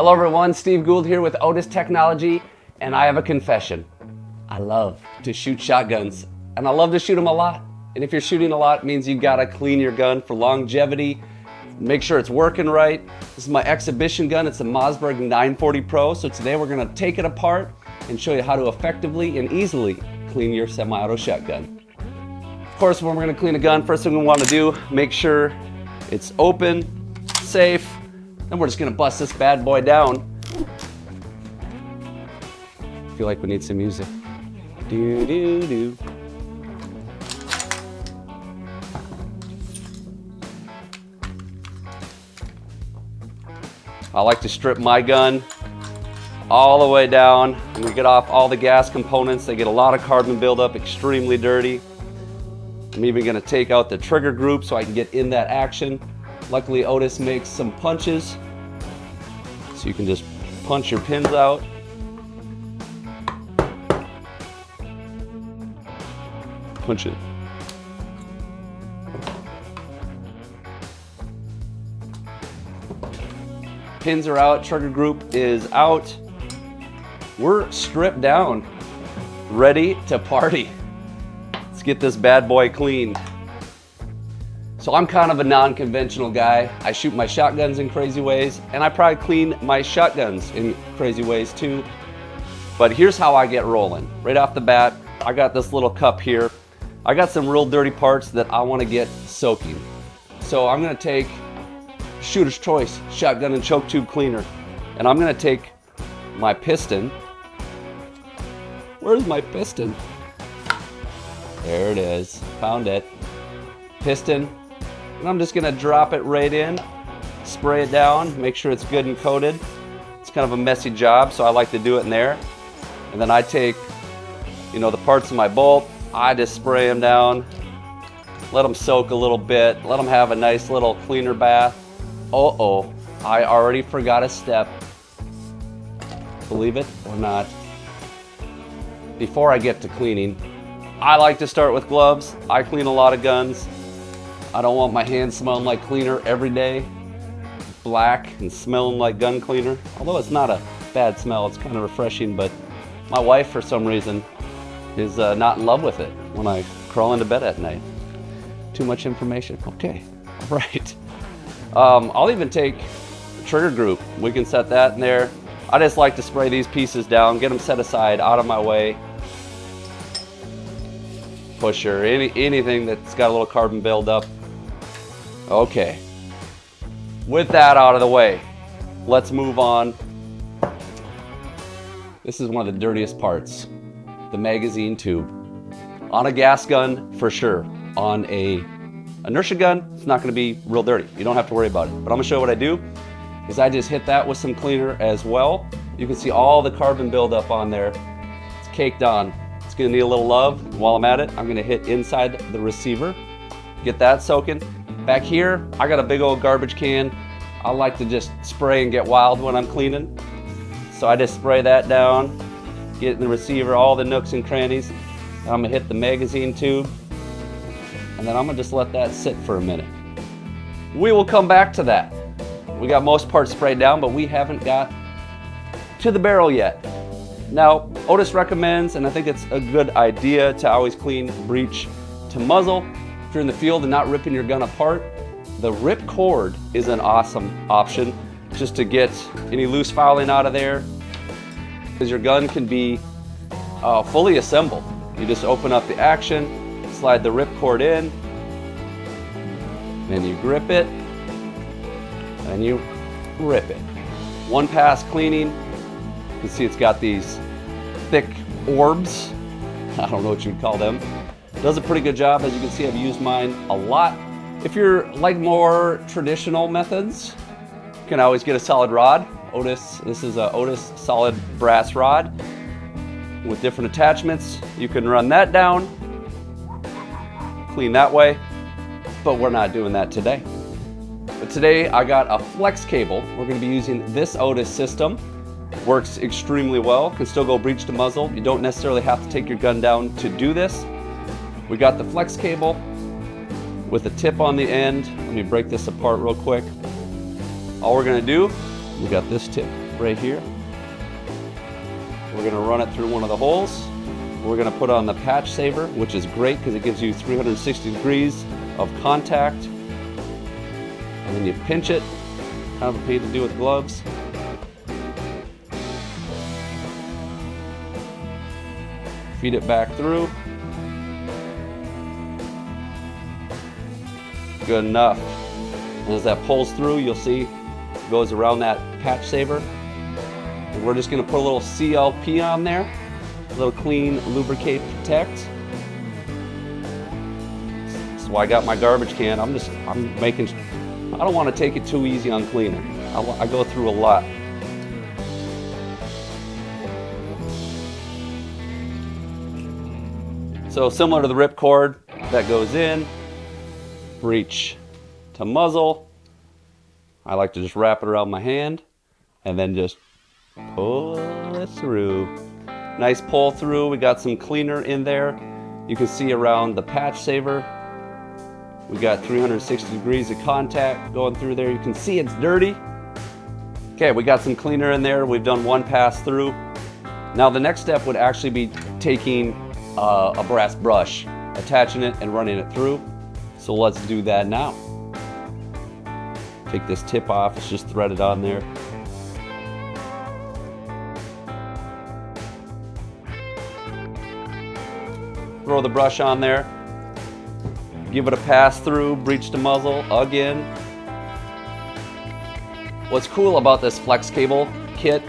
Hello everyone, Steve Gould here with Otis Technology, and I have a confession. I love to shoot shotguns, and I love to shoot them a lot. And if you're shooting a lot, it means you gotta clean your gun for longevity, make sure it's working right. This is my exhibition gun, it's a Mossburg 940 Pro, so today we're gonna take it apart and show you how to effectively and easily clean your semi-auto shotgun. Of course, when we're gonna clean a gun, first thing we wanna do, make sure it's open, safe. Then we're just gonna bust this bad boy down. I feel like we need some music. Do, do, do. I like to strip my gun all the way down. And we get off all the gas components. They get a lot of carbon buildup, extremely dirty. I'm even gonna take out the trigger group so I can get in that action. Luckily, Otis makes some punches, so you can just punch your pins out. Punch it. Pins are out, trigger group is out. We're stripped down, ready to party. Let's get this bad boy cleaned. So I'm kind of a non-conventional guy. I shoot my shotguns in crazy ways, and I probably clean my shotguns in crazy ways too. But here's how I get rolling. Right off the bat, I got this little cup here. I got some real dirty parts that I want to get soaking. So I'm gonna take Shooter's Choice shotgun and choke tube cleaner, and I'm gonna take my piston. Where's my piston? There it is, found it. Piston. And I'm just gonna drop it right in, spray it down, make sure it's good and coated. It's kind of a messy job, so I like to do it in there. And then I take, the parts of my bolt, I just spray them down, let them soak a little bit, let them have a nice little cleaner bath. Uh-oh, I already forgot a step. Believe it or not. Before I get to cleaning, I like to start with gloves. I clean a lot of guns. I don't want my hands smelling like cleaner every day, black and smelling like gun cleaner. Although it's not a bad smell, it's kind of refreshing, but my wife, for some reason, is not in love with it when I crawl into bed at night. Too much information. Okay, all right. I'll even take the trigger group. We can set that in there. I just like to spray these pieces down, get them set aside, out of my way. Pusher, anything that's got a little carbon buildup. Okay, with that out of the way, let's move on. This is one of the dirtiest parts, the magazine tube. On a gas gun, for sure. On a inertia gun, it's not gonna be real dirty. You don't have to worry about it. But I'm gonna show you what I do, is I just hit that with some cleaner as well. You can see all the carbon buildup on there. It's caked on. It's gonna need a little love. While I'm at it, I'm gonna hit inside the receiver, get that soaking. Back here, I got a big old garbage can. I like to just spray and get wild when I'm cleaning. So I just spray that down, get in the receiver, all the nooks and crannies. And I'm gonna hit the magazine tube, and then I'm gonna just let that sit for a minute. We will come back to that. We got most parts sprayed down, but we haven't got to the barrel yet. Now, Otis recommends, and I think it's a good idea, to always clean breech to muzzle. If you're in the field and not ripping your gun apart, the rip cord is an awesome option just to get any loose fouling out of there, because your gun can be fully assembled. You just open up the action, slide the rip cord in, then you grip it, and you rip it. One pass cleaning. You can see it's got these thick orbs. I don't know what you'd call them. Does a pretty good job. As you can see, I've used mine a lot. If you're like more traditional methods, you can always get a solid rod. Otis, this is a Otis solid brass rod with different attachments. You can run that down, clean that way, but we're not doing that today. But today I got a flex cable. We're gonna be using this Otis system. Works extremely well, can still go breech to muzzle. You don't necessarily have to take your gun down to do this. We got the flex cable with a tip on the end. Let me break this apart real quick. All we're gonna do, we got this tip. right here. We're going to run it through one of the holes. We're going to put on the patch saver, which is great because it gives you 360 degrees of contact. And then you pinch it, kind of a pain to do with gloves. Feed it back through. Good enough. And as that pulls through, you'll see it goes around that patch saver. And we're just going to put a little CLP on there, a little clean, lubricate, protect. So I got my garbage can. I don't want to take it too easy on cleaner. I go through a lot. So similar to the ripcord that goes in, breech to muzzle. I like to just wrap it around my hand and then just pull it through. Nice pull through. We got some cleaner in there. You can see around the patch saver. We got 360 degrees of contact going through there. You can see it's dirty. Okay, we got some cleaner in there. We've done one pass through. Now the next step would actually be taking a brass brush, attaching it and running it through. So let's do that now. Take this tip off, it's just threaded on there. Throw the brush on there. Give it a pass through, breech to muzzle again. What's cool about this flex cable kit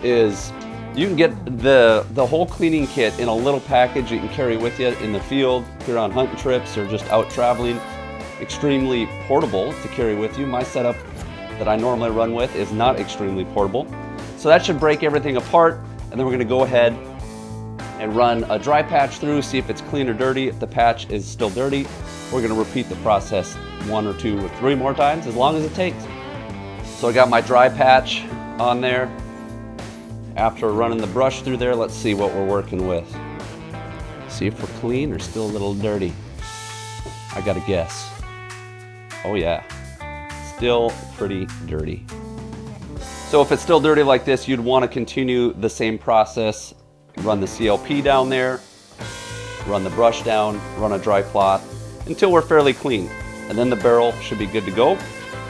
is you can get the whole cleaning kit in a little package you can carry with you in the field if you're on hunting trips or just out traveling. Extremely portable to carry with you. My setup that I normally run with is not extremely portable. So that should break everything apart, and then we're going to go ahead and run a dry patch through, see if it's clean or dirty. If the patch is still dirty, we're going to repeat the process 1 or 2 or 3 more times, as long as it takes. So I got my dry patch on there. After running the brush through there, let's see what we're working with. See if we're clean or still a little dirty. I got to guess. Oh yeah, still pretty dirty. So if it's still dirty like this, you'd want to continue the same process. Run the CLP down there, run the brush down, run a dry cloth until we're fairly clean. And then the barrel should be good to go.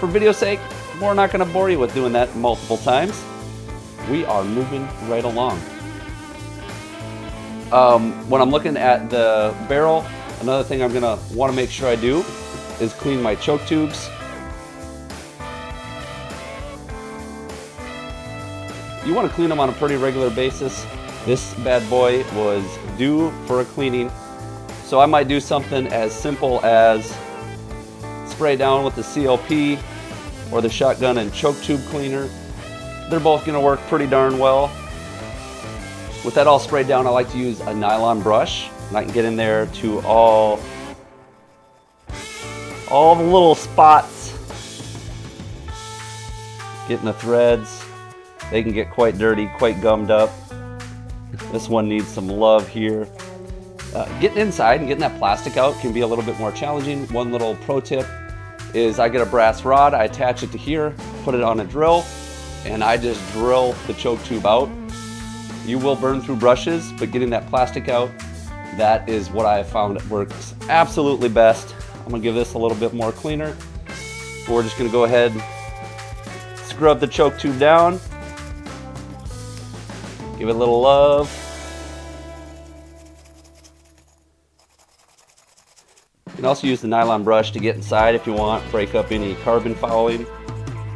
For video's sake, we're not going to bore you with doing that multiple times. We are moving right along. When I'm looking at the barrel, another thing I'm going to want to make sure I do is clean my choke tubes. You want to clean them on a pretty regular basis. This bad boy was due for a cleaning, so I might do something as simple as spray down with the CLP or the shotgun and choke tube cleaner. They're both going to work pretty darn well. With that all sprayed down, I like to use a nylon brush, and I can get in there to all the little spots, getting the threads. They can get quite dirty, quite gummed up. This one needs some love here. Getting inside and getting that plastic out can be a little bit more challenging. One little pro tip is I get a brass rod, I attach it to here, put it on a drill, and I just drill the choke tube out. You will burn through brushes, but getting that plastic out, that is what I have found works absolutely best. I'm gonna give this a little bit more cleaner. We're just gonna go ahead and scrub the choke tube down. Give it a little love. You can also use the nylon brush to get inside if you want, break up any carbon fouling.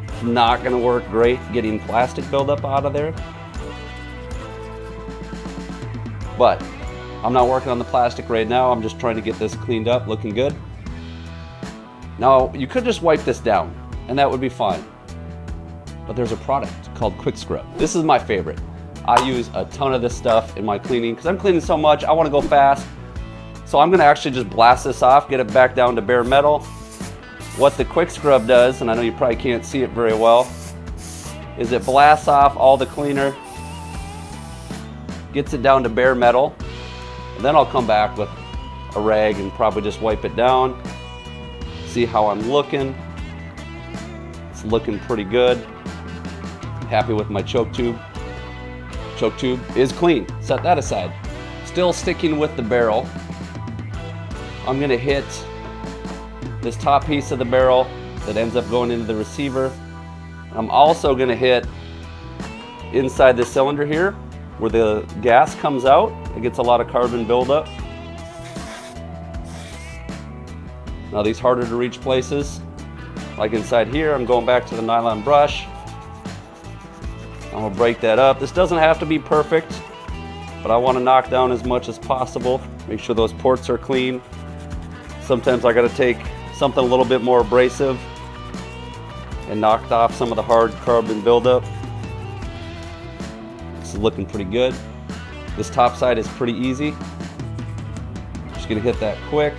It's not going to work great getting plastic buildup out of there. But I'm not working on the plastic right now. I'm just trying to get this cleaned up, looking good. Now, you could just wipe this down, and that would be fine. But there's a product called Quick Scrub. This is my favorite. I use a ton of this stuff in my cleaning because I'm cleaning so much, I want to go fast. So I'm going to actually just blast this off, get it back down to bare metal. What the Quick Scrub does, and I know you probably can't see it very well, is it blasts off all the cleaner, gets it down to bare metal, and then I'll come back with a rag and probably just wipe it down. See how I'm looking. It's looking pretty good. Happy with my choke tube. Choke tube is clean. Set that aside. Still sticking with the barrel, I'm gonna hit this top piece of the barrel that ends up going into the receiver. I'm also gonna hit inside the cylinder here where the gas comes out. It gets a lot of carbon buildup. Now these harder to reach places, like inside here, I'm going back to the nylon brush. I'm gonna break that up. This doesn't have to be perfect, but I wanna knock down as much as possible. Make sure those ports are clean. Sometimes I gotta take something a little bit more abrasive and knock off some of the hard carbon buildup. This is looking pretty good. This top side is pretty easy. Just gonna hit that quick.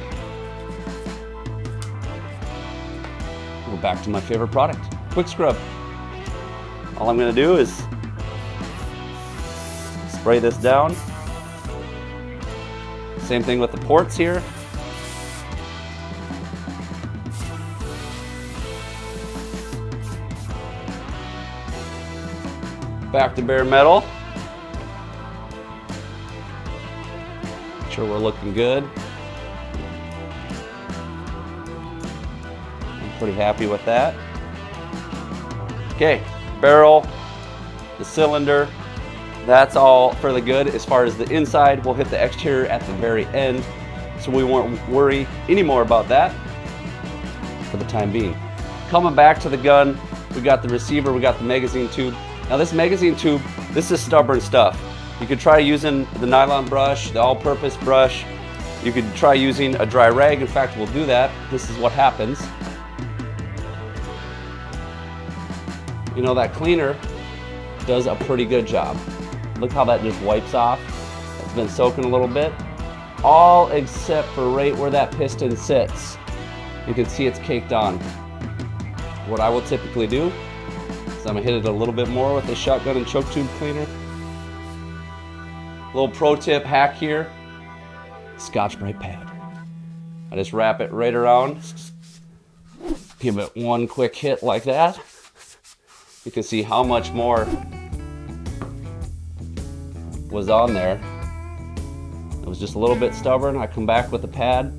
Go back to my favorite product, quick scrub. All I'm gonna do is spray this down. Same thing with the ports here. Back to bare metal. Make sure we're looking good. I'm pretty happy with that. Okay. Barrel, the cylinder, that's all fairly good. As far as the inside, we'll hit the exterior at the very end, so we won't worry anymore about that for the time being. Coming back to the gun, we got the receiver, we got the magazine tube. Now this magazine tube, this is stubborn stuff. You could try using the nylon brush, the all-purpose brush. You could try using a dry rag. In fact, we'll do that. This is what happens. You know, that cleaner does a pretty good job. Look how that just wipes off. It's been soaking a little bit. All except for right where that piston sits. You can see it's caked on. What I will typically do is I'm gonna hit it a little bit more with the shotgun and choke tube cleaner. Little pro tip hack here, Scotch-Brite pad. I just wrap it right around. Give it one quick hit like that. You can see how much more was on there. It was just a little bit stubborn. I come back with the pad,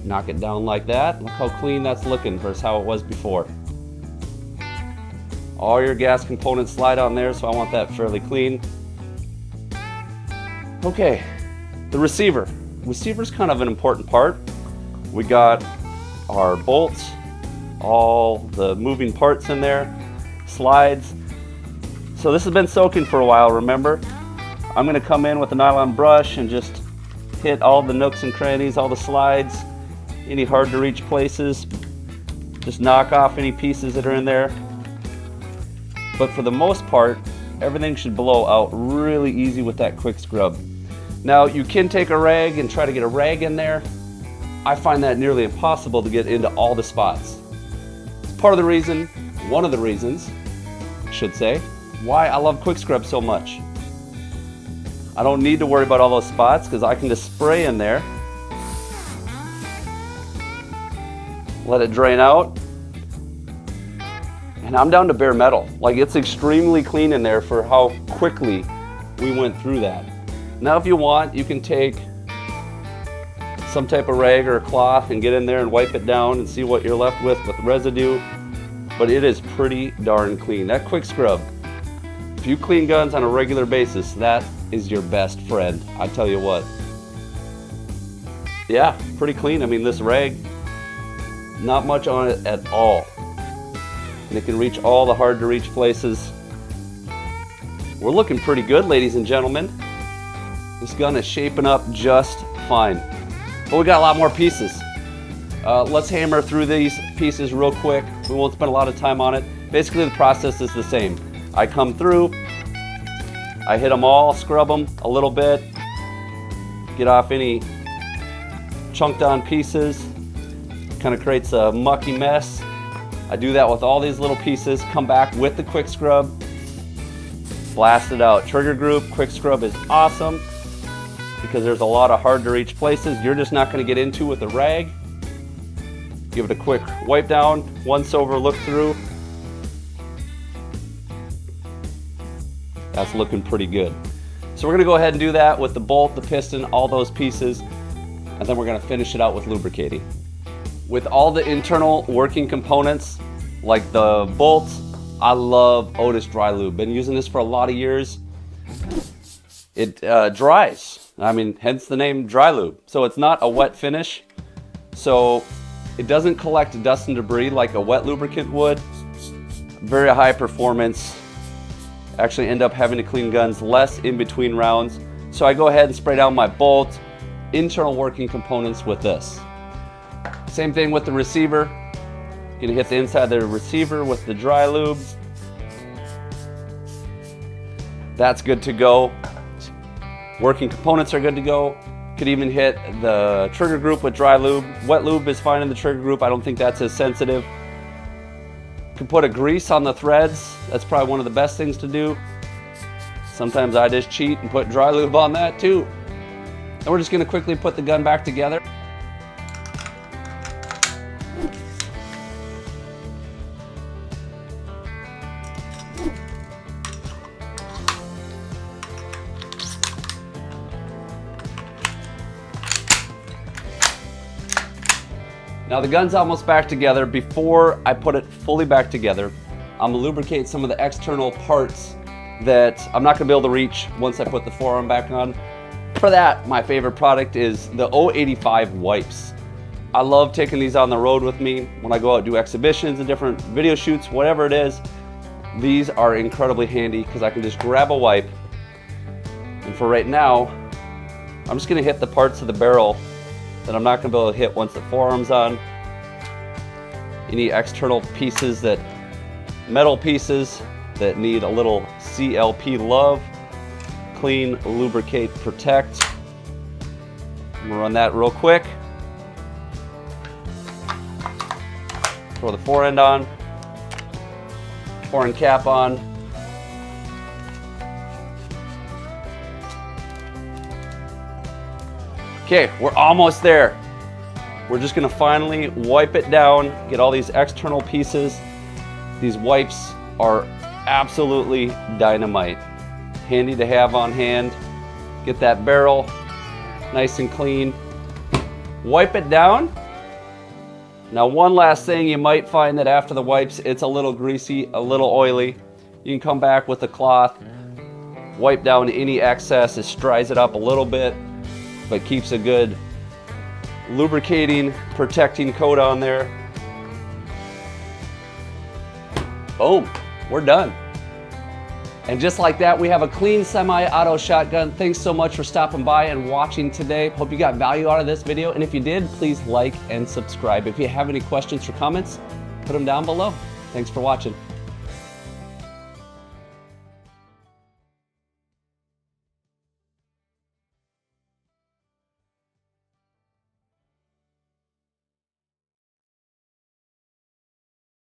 knock it down like that. Look how clean that's looking versus how it was before. All your gas components slide on there, so I want that fairly clean. Okay, the receiver. Receiver's kind of an important part. We got our bolts, all the moving parts in there, slides. So this has been soaking for a while, remember? I'm gonna come in with a nylon brush and just hit all the nooks and crannies, all the slides, any hard to reach places. Just knock off any pieces that are in there. But for the most part, everything should blow out really easy with that quick scrub. Now you can take a rag and try to get a rag in there. I find that nearly impossible to get into all the spots. Part of the reason, one of the reasons, I should say, why I love quick scrub so much. I don't need to worry about all those spots because I can just spray in there, let it drain out, and I'm down to bare metal. Like, it's extremely clean in there for how quickly we went through that. Now if you want, you can take some type of rag or a cloth and get in there and wipe it down and see what you're left with residue, but it is pretty darn clean. That quick scrub, if you clean guns on a regular basis, that is your best friend, I tell you what. Yeah, pretty clean. I mean, this rag, not much on it at all. And it can reach all the hard to reach places. We're looking pretty good, ladies and gentlemen. This gun is shaping up just fine. But we got a lot more pieces. Let's hammer through these pieces real quick. We won't spend a lot of time on it. Basically, the process is the same. I come through, I hit them all, scrub them a little bit, get off any chunked on pieces, kind of creates a mucky mess. I do that with all these little pieces, come back with the quick scrub, blast it out. Trigger group, quick scrub is awesome because there's a lot of hard to reach places you're just not going to get into with a rag. Give it a quick wipe down, once over look through, That's looking pretty good. So we're gonna go ahead and do that with the bolt, the piston, all those pieces, and then we're gonna finish it out with lubricating. With all the internal working components, like the bolts, I love Otis Dry Lube. Been using this for a lot of years. It dries. I mean, hence the name Dry Lube. So it's not a wet finish. So it doesn't collect dust and debris like a wet lubricant would. Very high performance. Actually end up having to clean guns less in between rounds. So I go ahead and spray down my bolt, internal working components with this. Same thing with the receiver. Gonna hit the inside of the receiver with the dry lube. That's good to go. Working components are good to go. Could even hit the trigger group with dry lube. Wet lube is fine in the trigger group. I don't think that's as sensitive. Could put a grease on the threads. That's probably one of the best things to do. Sometimes I just cheat and put dry lube on that too. And we're just gonna quickly put the gun back together. Now the gun's almost back together. Before I put it fully back together, I'm gonna lubricate some of the external parts that I'm not gonna be able to reach once I put the forearm back on. For that, my favorite product is the 085 wipes. I love taking these on the road with me when I go out and do exhibitions and different video shoots, whatever it is. These are incredibly handy because I can just grab a wipe. And for right now, I'm just gonna hit the parts of the barrel that I'm not gonna be able to hit once the forearm's on. Any external pieces metal pieces that need a little CLP love, clean, lubricate, protect. I'm gonna run that real quick. Throw the fore end on, fore end cap on. Okay, we're almost there. We're just gonna finally wipe it down, get all these external pieces. These wipes are absolutely dynamite. Handy to have on hand. Get that barrel nice and clean. Wipe it down. Now one last thing, you might find that after the wipes, it's a little greasy, a little oily. You can come back with a cloth, wipe down any excess. It dries it up a little bit, but keeps a good lubricating, protecting coat on there. Boom, we're done. And just like that, we have a clean semi-auto shotgun. Thanks so much for stopping by and watching today. Hope you got value out of this video. And if you did, please like and subscribe. If you have any questions or comments, put them down below. Thanks for watching.